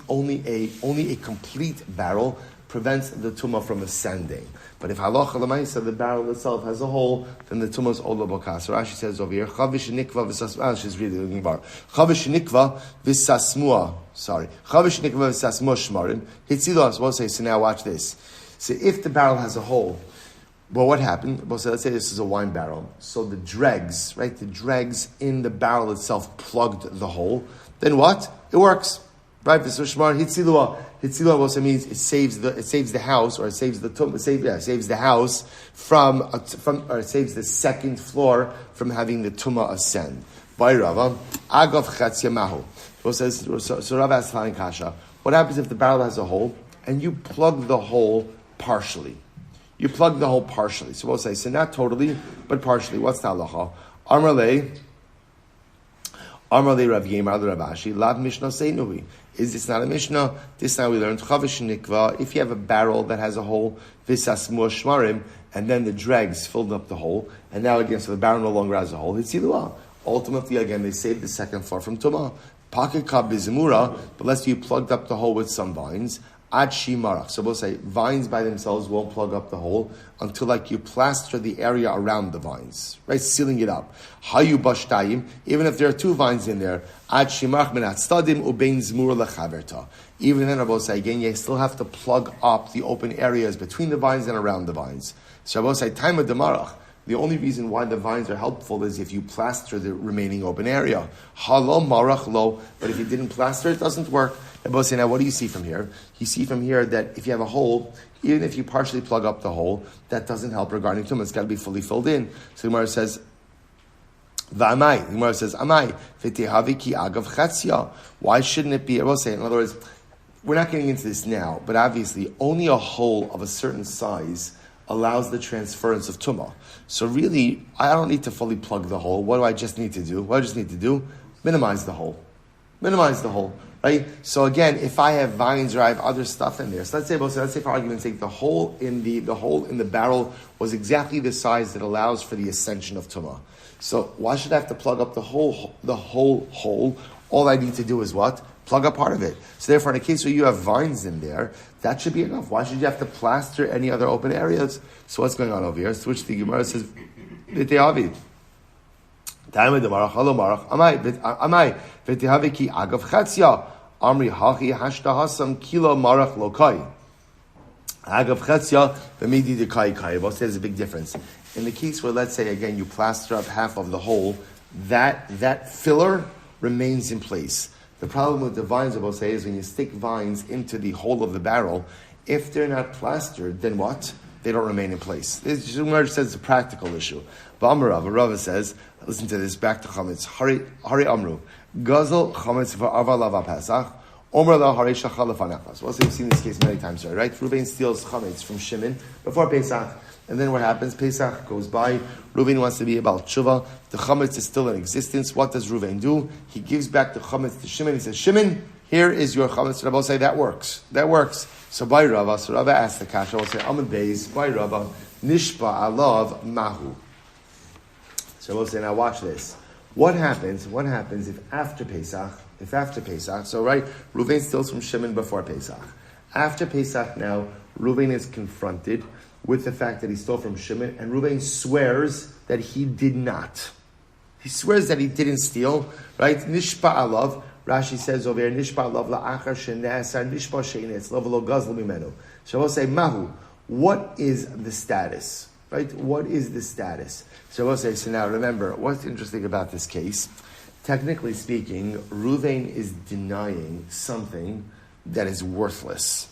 a complete barrel prevents the tumah from ascending. But if halacha l'maisa, the barrel itself has a hole, then the tumah is ola bokas. So Rashi says over here, chavish nikva v'sasmua. She's really looking bar. Chavish nikva v'sasmua. Chavish nikva v'sasmua shmarim. Hitzilos. We'll say. So now watch this. So if the barrel has a hole, well, what happened? Well, so let's say this is a wine barrel. So the dregs, right? The dregs in the barrel itself plugged the hole. Then what? It works, right? V'sushmar hitzilua. Hitzilua also means it saves the house, or it saves saves the house or it saves the second floor from having the tumah ascend. By Rava, agav chatziyamahu. So Rava asks following kasha. What happens if the barrel has a hole and you plug the hole partially? You plug the hole partially. So we'll say, so not totally, but partially. What's the halacha? Amarle Rav Yemar Rav Ashi, Lav Mishnah Seinuhi. Is this not a Mishnah? This now we learned Chavish Nikva. If you have a barrel that has a hole, Visasmua Shmarim, and then the dregs filled up the hole, and now again, so the barrel no longer has a hole, it's Hilua. Ultimately, again, they saved the second floor from Tumah. Pocket Kab Bizimura, but let's say you plugged up the hole with some vines. Ad Shimarach. So we'll say vines by themselves won't plug up the hole until like you plaster the area around the vines, right? Sealing it up. Hayu Bashtayim, even if there are 2 vines in there, Ad Shimarach Menat Stadim Ubein Zmura Lechaverta. Even then, I will say again, you still have to plug up the open areas between the vines and around the vines. So I will say, Time of Demarach. The only reason why the vines are helpful is if you plaster the remaining open area. Halo marach lo, but if you didn't plaster, it doesn't work. Now, what do you see from here? You see from here that if you have a hole, even if you partially plug up the hole, that doesn't help regarding tumah. It's got to be fully filled in. So the Gemara says, V'amai, the Gemara says, Amai, v'tehavi ki agav chatzia. Why shouldn't it be? I will say, in other words, we're not getting into this now, but obviously only a hole of a certain size allows the transference of tumah. So really, I don't need to fully plug the hole. What do I just need to do? What I just need to do? Minimize the hole. Minimize the hole, right? So again, if I have vines or I have other stuff in there, so let's say for argument's sake, the hole in the barrel was exactly the size that allows for the ascension of tumah. So why should I have to plug up the whole hole? All I need to do is what? Plug up part of it. So therefore, in a case where you have vines in there, that should be enough. Why should you have to plaster any other open areas? So what's going on over here? So which the Gemara says, "V'tehavi." Time the marach halo marach amai v'tehavi ki agav chatzia amri hachi hashta hasam kilo marach lokai agav chatzia v'midi dekai kai. Both there's a big difference. In the case where, let's say again, you plaster up half of the hole, that filler remains in place. The problem with the vines, I will say, is when you stick vines into the hole of the barrel, if they're not plastered, then what? They don't remain in place. This says it's a practical issue. But Rava says, listen to this, back to chametz. Hari amru, gazel chametz v'ava lava pesach, omer la hari shachal lefanachas. Well, so we've seen this case many times, right? Reuven steals chametz from Shimon before Pesach. And then what happens? Pesach goes by. Reuven wants to be about tshuva. The chametz is still in existence. What does Reuven do? He gives back the chametz to Shimon. He says, Shimon, here is your chametz. Rabbi will say, that works. That works. So by Rava, Rava asks the kasha, will say, Amud Beis, by Rava, nishpa alav mahu. So we'll say, now watch this. What happens if after Pesach, so right, Reuven steals from Shimon before Pesach. After Pesach now, Reuven is confronted with the fact that he stole from Shimon, and Reuven swears that he did not. He swears that he didn't steal, right? Nishpa alav. Rashi says over here, Nishpa alav la'achar she'ne'asar nishpa she'inetz lo gazl mimenu. So we'll say, Mahu, what is the status? Right? What is the status? So we'll say, so now remember, what's interesting about this case? Technically speaking, Reuven is denying something that is worthless.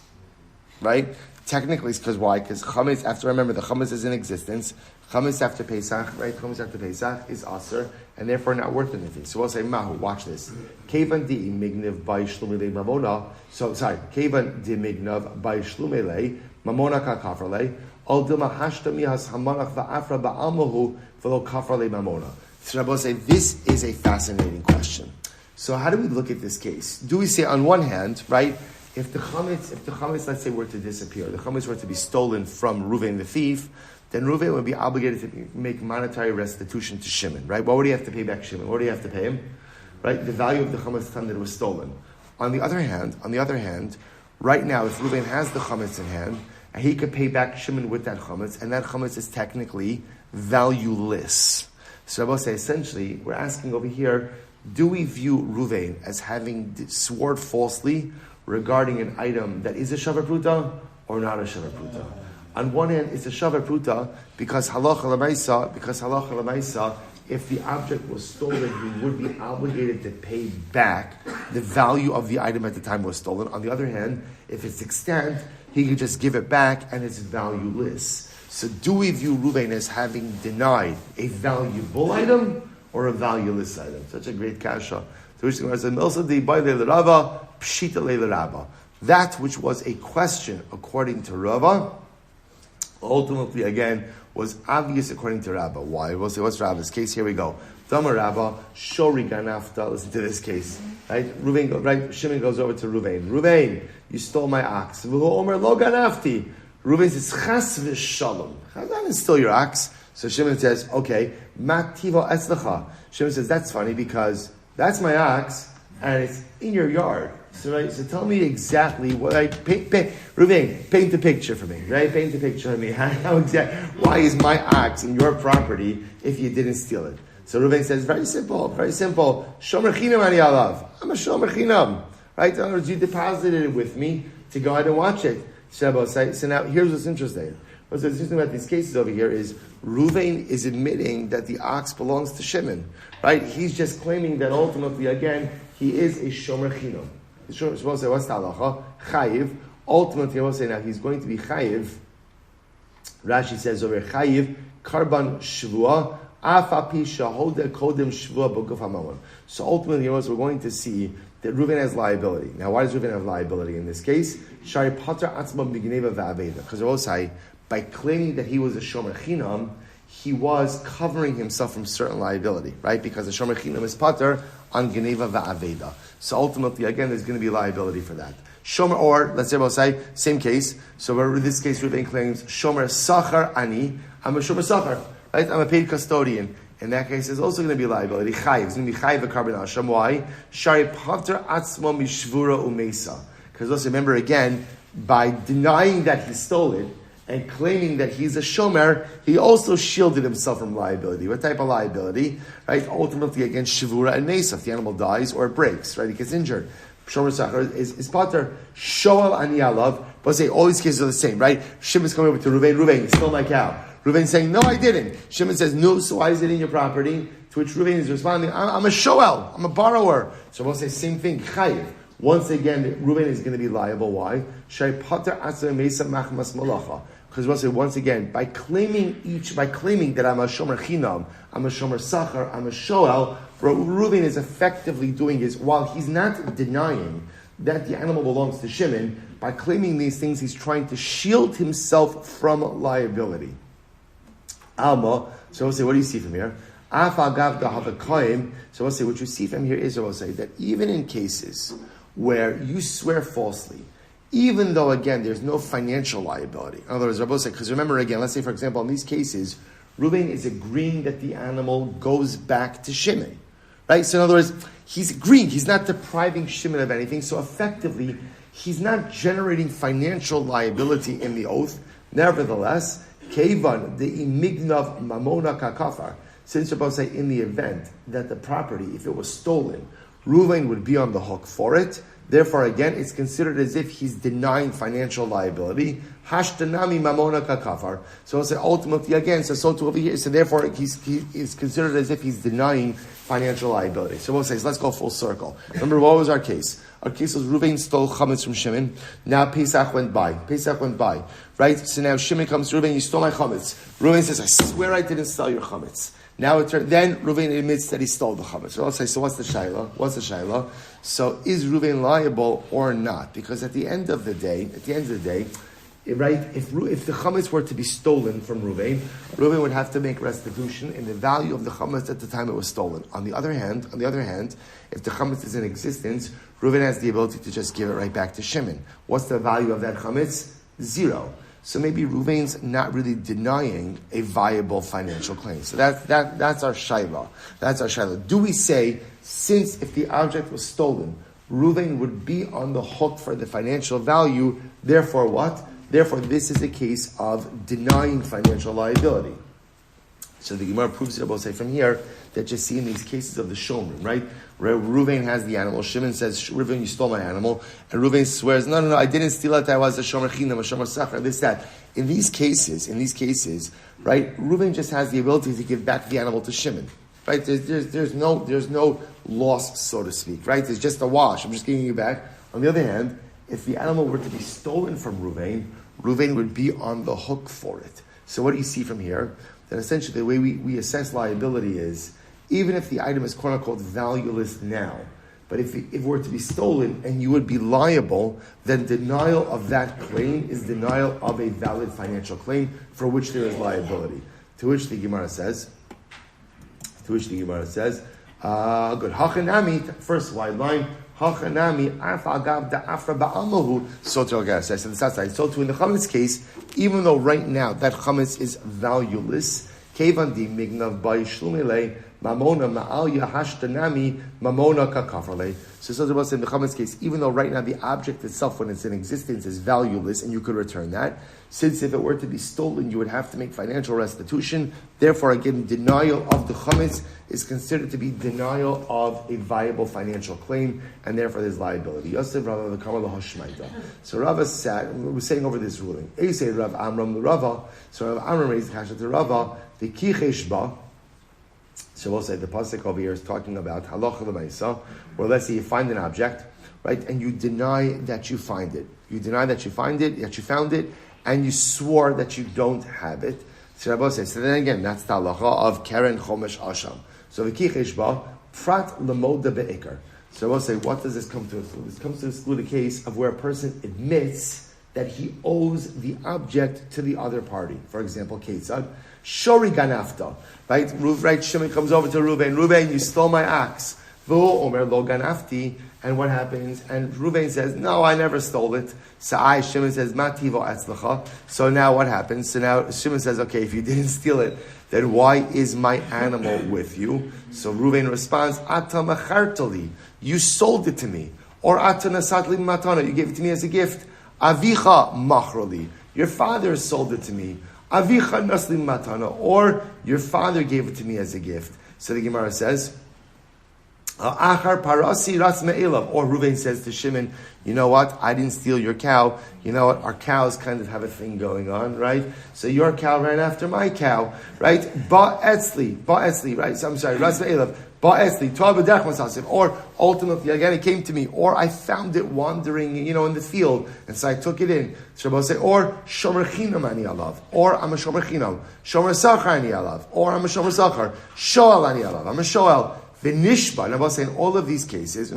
Right? Technically, it's because why? Because chametz, after remember, the chametz is in existence. Chametz after Pesach, right? Chametz after Pesach is aser, and therefore not worth anything. So we'll say, Mahu, watch this. Kevan di mignav by shlumele mamona. So, sorry. Kevan di mignav by shlumele mamona ka kafrele. Al dilma hashta mihas hamanach va'afra ba'amahu v'lo kafrele mamona. So Rabbi will say, this is a fascinating question. So how do we look at this case? Do we say, on one hand, right, if the chametz, let's say, were to disappear, the chametz were to be stolen from Reuven the thief, then Reuven would be obligated to make monetary restitution to Shimon, right? What would he have to pay back Shimon? What would he have to pay him? Right? The value of the chametz that was stolen. On the other hand, right now, if Reuven has the chametz in hand, and he could pay back Shimon with that chametz, and that chametz is technically valueless. So I will say, essentially, we're asking over here, do we view Reuven as having sworn falsely regarding an item that is a shavar pruta or not a shavar pruta? On one hand, it's a shavar pruta because halacha l'maisa, if the object was stolen, he would be obligated to pay back the value of the item at the time it was stolen. On the other hand, if it's extant, he could just give it back and it's valueless. So do we view Reuven as having denied a valuable item or a valueless item? Such a great kasha. That which was a question according to Rava, ultimately again was obvious according to Rabba. Why? We'll say, what's Rabba's case? Here we go. Dama Rabba, Shori Ganafta. Listen to this case. Right? Shimon goes over to Reuven. Reuven, you stole my ox. Omer lo ganafti. Reuven says, Chas v'shalom. I didn't steal your ox. So Shimon says, okay, Mativo etzlecha. Shimon says, that's funny because that's my ox and it's in your yard. So, right, so tell me exactly what Reuven, paint the picture for me, right? Paint the picture for me. Why is my ox in your property if you didn't steal it? So Reuven says, very simple. Shomer chinam ani alav. I'm a shomer chinam. Right? In other words, you deposited it with me to go ahead and watch it. So now, here's what's interesting. What's interesting about these cases over here is Reuven is admitting that the ox belongs to Shimon. Right? He's just claiming that ultimately, again, he is a shomer chinam. He's supposed to say, what's the halacha? Chayiv. Ultimately, I will say now, he's going to be chayiv. Rashi says over chayiv, karban shvua, So ultimately, we're going to see that Reuven has liability. Now, why does Reuven have liability in this case? Because by claiming that he was a shomer chinam, he was covering himself from certain liability, right? Because the shomer chinam is pater on geneva va'aveda. So ultimately, again, there's going to be liability for that. Shomer, or let's say, same case. So in this case, Reuven claims shomer sachar ani. I'm a shomer sachar, right? I'm a paid custodian. In that case, there's also going to be liability. Chayiv. It's going to be chayiv a carbon asham. Why? Shari pater atzmo mishvura umesa. Because let's remember again, by denying that he stole it and claiming that he's a shomer, he also shielded himself from liability. What type of liability? Right? Ultimately against shivura and mesa. If the animal dies or it breaks, right? He gets injured. Shomer Sachar is pater. Shoal ani alav. But say all these cases are the same, right? Shimon's coming over to Reuven. Reuven, you stole my cow. Reuven's saying, no, I didn't. Shimon says, no, so why is it in your property? To which Reuven is responding, I'm a shoel. I'm a borrower. So we'll say same thing. Chayiv. Once again, Reuven is going to be liable. Why? Because we'll say once again, by claiming that I'm a shomer chinam, I'm a shomer sachar, I'm a shoel, what Reuven is effectively doing is, while he's not denying that the animal belongs to Shimon, by claiming these things, he's trying to shield himself from liability. Alma. So we'll say, what do you see from here? So we'll say, what you see from here is, we'll say, that even in cases where you swear falsely, even though, again, there's no financial liability. In other words, Rabbi said, because remember, again, let's say, for example, in these cases, Reuven is agreeing that the animal goes back to Shimon. Right? So in other words, he's agreeing, he's not depriving Shimon of anything, so effectively, he's not generating financial liability in the oath. Nevertheless, Kevan, the imignav mamona kakafar, since Rabbi say, in the event that the property, if it was stolen, Reuven would be on the hook for it. Therefore, again, it's considered as if he's denying financial liability. Hashtanami mamona kakafar. So I'll say ultimately again, so to over here, so therefore he is considered as if he's denying financial liability. So we'll say, let's go full circle. Remember, what was our case? Our case was Reuven stole chametz from Shimon. Now Pesach went by. Right? So now Shimon comes to Reuven, you stole my chametz. Reuven says, I swear I didn't steal your chametz. Now then Reuven admits that he stole the chametz. So I'll say, so what's the shayla? So is Reuven liable or not? Because at the end of the day, right, if the chametz were to be stolen from Reuven would have to make restitution in the value of the chametz at the time it was stolen. On the other hand, if the chametz is in existence, Reuven has the ability to just give it right back to Shimon. What's the value of that chametz? 0. So maybe Reuven's not really denying a viable financial claim. So that's our shayla. Do we say, since if the object was stolen, Reuven would be on the hook for the financial value, therefore what? Therefore, this is a case of denying financial liability. So the Gemara proves it, we'll say from here, that you see in these cases of the shomrim, right? Where Reuven has the animal, Shimon says, Reuven, you stole my animal, and Reuven swears, no, I didn't steal it, I was a shomer chinam, a shomer sachar, this, that. In these cases, right, Reuven just has the ability to give back the animal to Shimon, right? There's no loss, so to speak, right? There's just a wash, I'm just giving you back. On the other hand, if the animal were to be stolen from Reuven would be on the hook for it. So what do you see from here? That essentially the way we assess liability is, even if the item is quote-unquote valueless now, but if it were to be stolen and you would be liable, then denial of that claim is denial of a valid financial claim for which there is liability. To which the Gemara says, good. Hachanami, first wide line, Hachanami, Arfa Agav da Afra Ba'amahu, Soto Garas. And so too in the chametz case, even though right now that chametz is valueless, Kevan di Mignav by Shlumile, Mamona Ma'alya Hashtanami, Mamona Kakafale. So in the chametz case, even though right now the object itself, when it's in existence, is valueless and you could return that, since if it were to be stolen, you would have to make financial restitution. Therefore, again, denial of the chametz is considered to be denial of a viable financial claim, and therefore there's liability. Yosef Rava v'Kamala Hashmaita. So Rava was saying over this ruling. He said Rav Amram the Rava. So Rav Amram raised the kasha to Rava. The kichesh ba. So we'll say the pasuk over here is talking about halacha l'maisa, where let's say you find an object, right, and you deny that you find it. You deny that you find it, that you found it, and you swore that you don't have it. So Rabbi says, so then again, that's the halacha of Keren Chomesh Asham. So v'kichesh ba, prat lemoda be'ikar. So I will say, what does this come to exclude? This comes to exclude a case of where a person admits that he owes the object to the other party. For example, Ketzad, Shori ganafta. Right, Shimon comes over to Reuven, you stole my ox. V'hu omer lo ganafti. And what happens? And Reuven says, no, I never stole it. Shimon says, ma tivo etzlecha. So now what happens? So now Shimon says, okay, if you didn't steal it, then why is my animal with you? So Reuven responds, ata machartali. You sold it to me. Or ata nasatli matana. You gave it to me as a gift. Avicha machrali. Your father sold it to me. Avicha nasli matana. Or your father gave it to me as a gift. So the Gemara says, Achar parasi ras me'elav. Or Reuven says to Shimon, you know what? I didn't steal your cow. You know what? Our cows kind of have a thing going on, right? So your cow ran after my cow, right? Ba'etzli, right? So I'm sorry, ras me'elav. Ba'etzli, tu'ah b'derech masasif. Or ultimately, again, it came to me. Or I found it wandering, in the field, and so I took it in. So Rabbi say, or shomer chinam ani alav. Or I'm a shomer chinam. Shomer sachar ani alav. Or I'm a shomer sachar. Shoel ani alav. I'm a shoel. V'nishba, Rabbi say, in all of these cases,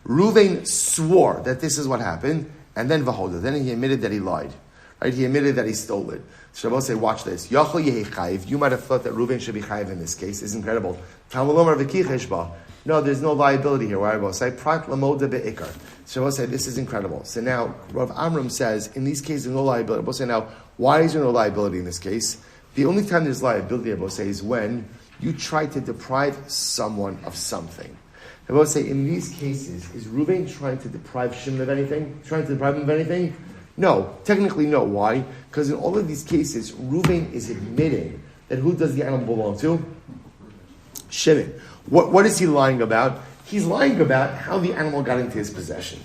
Reuven swore that this is what happened, and then v'hoda. Then he admitted that he lied. Right? He admitted that he stole it. So Rabbi say, watch this. Yachol yehi chayiv. You might have thought that Reuven should be chayiv in this case. It's incredible. Talmud lomar v'kichesh ba. No, there's no liability here. Why Rabbi say, prat lamoda be'ikar. So Rabbi say, this is incredible. So now, Rav Amram says, in these cases, no liability. Rabbi say, now, why is there no liability in this case? The only time there's liability, Rabbi say, is when you try to deprive someone of something. I will say, in these cases, is Reuven trying to deprive Shimon of anything? Trying to deprive him of anything? No. Technically, no. Why? Because in all of these cases, Reuven is admitting that who does the animal belong to? Shimon. What is he lying about? He's lying about how the animal got into his possession.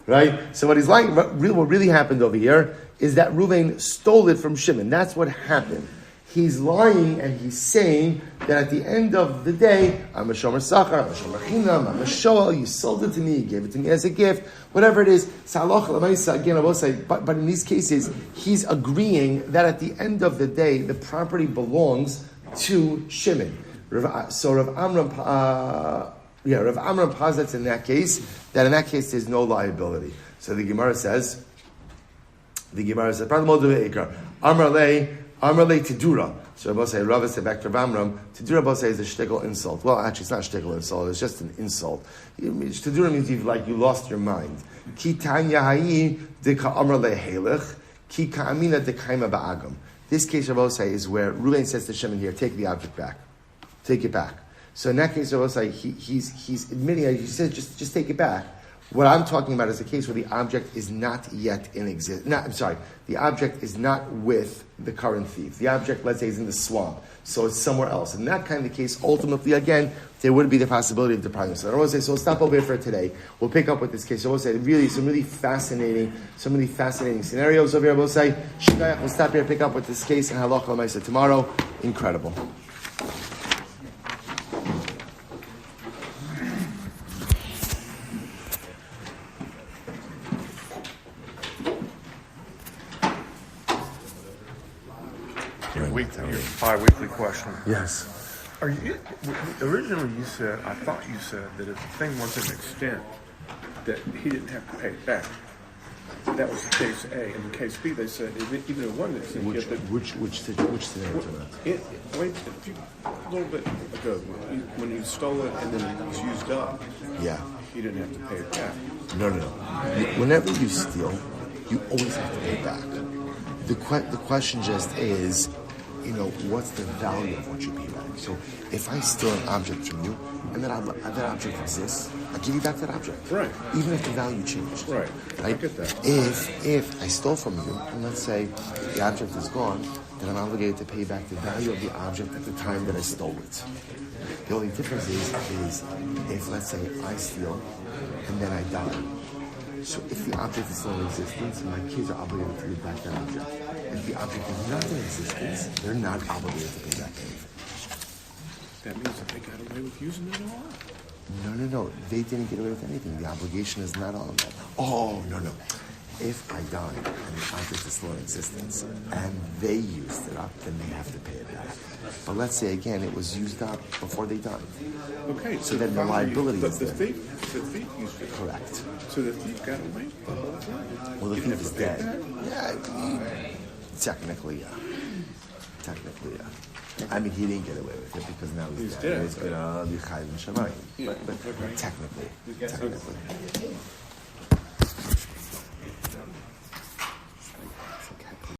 Right? So what he's lying about, what really happened over here, is that Reuven stole it from Shimon. That's what happened. He's lying and he's saying that at the end of the day, I'm a shomer sachar, I'm a shomer chinam, I'm a shoel, you sold it to me, you gave it to me as a gift, whatever it is. Again, I will say, but in these cases, he's agreeing that at the end of the day, the property belongs to Shimon. So Rav Amram posits in that case, there's no liability. So the Gemara says, Amrle Tidura. So Rabbi say, Rabbi said back to Amram, Tidura Rabbi say is a shtickle insult. Well, actually, it's not a shtickle insult, it's just an insult. Tidura means you lost your mind. Ki tanya ha'i dika Amrle Halech, ki ka'amina dekaima ba'agam. This case, Rabbi say, is where Reuven says to Shimon here, take the object back. Take it back. So in that case, Rabbi say, he's admitting, he says, just take it back. What I'm talking about is a case where the object is not yet in existence. The object is not with the current thief. The object, let's say, is in the swamp, so it's somewhere else. In that kind of case, ultimately, again, there would be the possibility of depriving. So I want to say, so we'll stop over here for today. We'll pick up with this case. So we'll say, really, some really fascinating scenarios over here. We'll say, we'll stop here, pick up with this case, and halacha l'maisa tomorrow. Incredible. Your bi-weekly question. Yes. Originally I thought you said that if the thing wasn't extent, that he didn't have to pay it back. That was case A. In case B, they said even if it wasn't extent, Which scenario to that? A little bit ago, when you stole it and then it was used up, Yeah. you didn't have to pay it back. No. Whenever you steal, you always have to pay back. The question just is, what's the value of what you pay back? So if I steal an object from you, and that object exists, I give you back that object. Right. Even if the value changed. Right. I get that. If I stole from you, and let's say the object is gone, then I'm obligated to pay back the value of the object at the time that I stole it. The only difference is if, let's say, I steal, and then I die. So if the object is still in existence, my kids are obligated to give back that object. If the object is not in existence, they're not obligated to pay back anything. That means that they got away with using it all? No. They didn't get away with anything. The obligation is not on them. Oh, no. If I died and the object is still in existence and they used it up, then they have to pay it back. But let's say again it was used up before they died. Okay. So then the liability is the there. thief used it. Correct. So the thief got away with the whole thing. Well, the He thief never is paid dead. back? Technically, yeah. Technically, yeah. I mean, he didn't get away with it because now he's dead. dead. He's going to be Hy'd and Shemayim. Yeah. But technically.